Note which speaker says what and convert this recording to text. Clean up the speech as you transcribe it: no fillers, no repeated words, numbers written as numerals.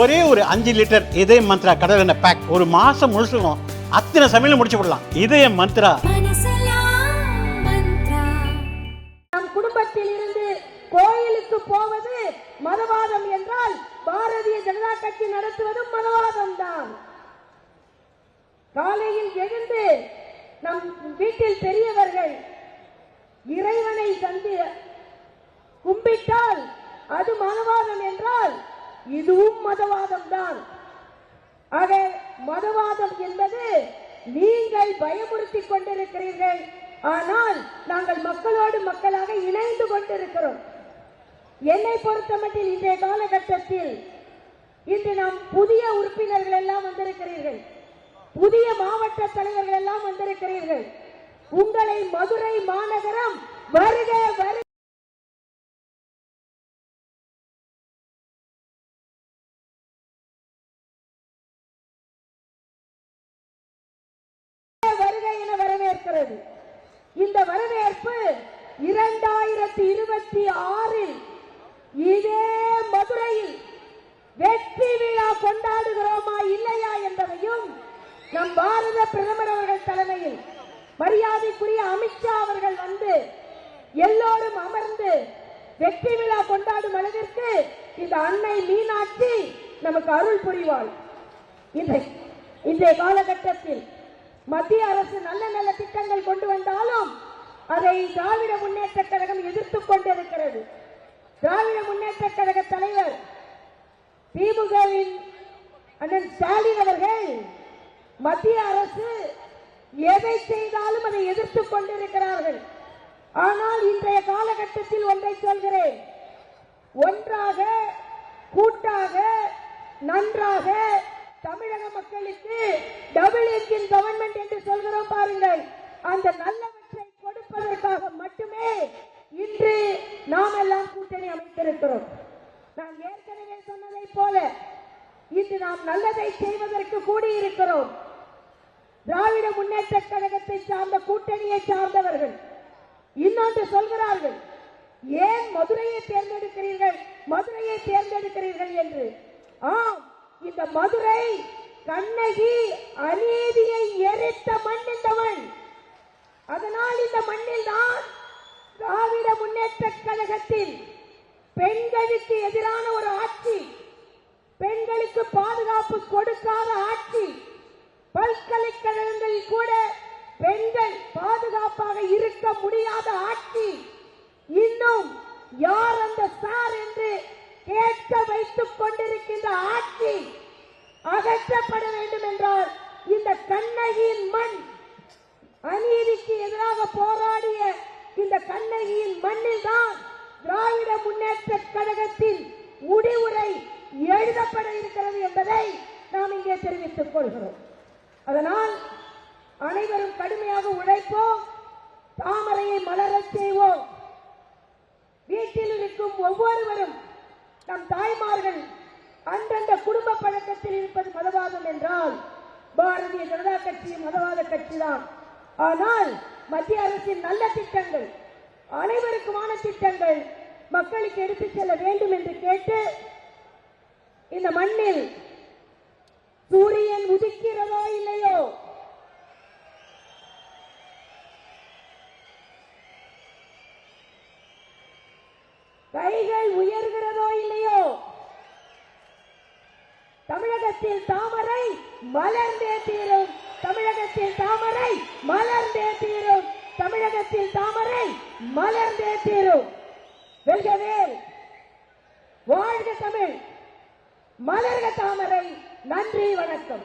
Speaker 1: ஒரே ஒரு 5 லிட்டர் இதய மந்த்ரா கடல் எண்ணெய் பேக் ஒரு மாசம் முழுசுக்கும் அத்தனை சமையல் முடிச்சு விடலாம். இதய மந்த்ரா.
Speaker 2: நம் குடும்பத்தில் இருந்து கோயிலுக்கு போவது மதவாதம் என்றால் பாரதிய ஜனதா கட்சி நடத்துவதும் மதவாதம் தான். காலையில் எழுந்து நம் வீட்டில் பெரியவர்கள் இறைவனை சந்தி கும்பிட்டால் அது மதவாதம் என்றால் இதுவும் மதவாதம் தான். ஆக மதவாதம் என்பது நீங்கள் பயமுறுத்திக் கொண்டிருக்கிறீர்கள், ஆனால் நாங்கள் மக்களோடு மக்களாக இணைந்து கொண்டிருக்கிறோம். என்னை பொறுத்தமட்டில் இன்றைய காலகட்டத்தில் இன்று நாம் புதிய உறுப்பினர்கள் எல்லாம் வந்திருக்கிறீர்கள், புதிய மாவட்ட தலைவர்கள் எல்லாம் வந்திருக்கிறீர்கள். உங்களை மதுரை மாநகரம் வருக வருக என வரவேற்கிறது. இந்த வரவேற்பு 2026 இதே மதுரையில் வெற்றி விழா கொண்டாடுகிறோமா இல்லையா என்பதையும் நம் பாரத பிரதமர் அவர்கள் தலைமையில் மரியாதைக்குரிய அமித்ஷா அவர்கள் வந்து எல்லோரும் அமர்ந்து வெற்றி விழா கொண்டாடும் அளவிற்கு இந்த அன்னை மீனாட்சி நமக்கு அருள் புரிவாள். இன்றைய காலகட்டத்தில் மத்திய அரசு நல்ல நல்ல திட்டங்கள் கொண்டு வந்தாலும் அதை திராவிட முன்னேற்ற கழகம் எதிர்த்துக் கொண்டிருக்கிறது. திராவிட முன்னேற்ற கழக தலைவர் திமுகவின் அண்ணன் ஸ்டாலின் அவர்கள் மத்திய அரசு எதை செய்தாலும் அதை எதிர்த்துக் கொண்டிருக்கிறார்கள். ஆனால் இன்றைய காலகட்டத்தில் ஒன்றை சொல்கிறேன், ஒன்றாக கூட்டாக நன்றாக தமிழக மக்களுக்கு டபுள் என்ஜின் கவர்மெண்ட் என்று சொல்கிறோம் பாருங்கள், அந்த நல்லவற்றை கொடுப்பதற்காக மட்டுமே இன்று நாம் எல்லாம் கூட்டணி அமைத்திருக்கிறோம். நான் ஏற்கனவே சொன்னதை போல இன்று நாம் நல்லதை செய்வதற்கு கூடியிருக்கிறோம். திராவிட முன்னேற்ற கழகத்தை சார்ந்த கூட்டணியை சார்ந்தவர்கள் இன்னொன்று சொல்கிறார்கள், ஏன் மதுரையை தேர்ந்தெடுக்கிறீர்கள் மதுரையை தேர்ந்தெடுக்கிறீர்கள் என்று. ஆம், இந்த மதுரை கண்ணகி அநீதியை எரித்த மண் இந்த மண். அதனால் இந்த மண்ணில் தான் திராவிட முன்னேற்ற கழகத்தில் பெண்களுக்கு எதிரான ஒரு ஆட்சி, பெண்களுக்கு பாதுகாப்பு கொடுக்காத ஆட்சி, பல்கலைக்கழகங்களில் கூட பெண்கள் பாதுகாப்பாக இருக்க முடியாத ஆட்சி, இன்னும் யார் அந்த சார் என்று கேட்க வைத்துக் கொண்டிருக்கின்ற ஆட்சி அகற்றப்பட வேண்டும் என்றால் இந்த கண்ணகியின் மண், அநீதிக்கு எதிராக போராடிய இந்த கண்ணகியின் மண்ணில் தான் திராவிட முன்னேற்ற கழகத்தின் முடிவுரை எழுதப்பட இருக்கிறது என்பதை நாம் இங்கே தெரிவித்துக் கொள்கிறோம். அதனால் அனைவரும் கடுமையாக உழைப்போம், தாமரையை மலரச் செய்வோம். வீட்டில் இருக்கும் ஒவ்வொருவரும் நம் தாய்மார்கள் அந்தந்த குடும்ப பழக்கத்தில் இருப்பது மதவாதம் என்றால் பாரதிய ஜனதா கட்சியும் மதவாத கட்சிதான். ஆனால் மத்திய அரசின் நல்ல திட்டங்கள், அனைவருக்குமான திட்டங்கள் மக்களுக்கு எடுத்துச் செல்ல வேண்டும் என்று கேட்டு இந்த மண்ணில் சூரியன் உதிக்கிறதோ இல்லையோ, கைகள் உயர்கிறதோ இல்லையோ, தமிழகத்தில் தாமரை மலர்ந்தே தீரும், தமிழகத்தில் தாமரை மலர்ந்தே தீரும், தமிழகத்தில் தாமரை மலர்ந்தே தீரும். வெல்கவே வாழ்க தமிழ், மலர்க தாமரை. நன்றி, வணக்கம்.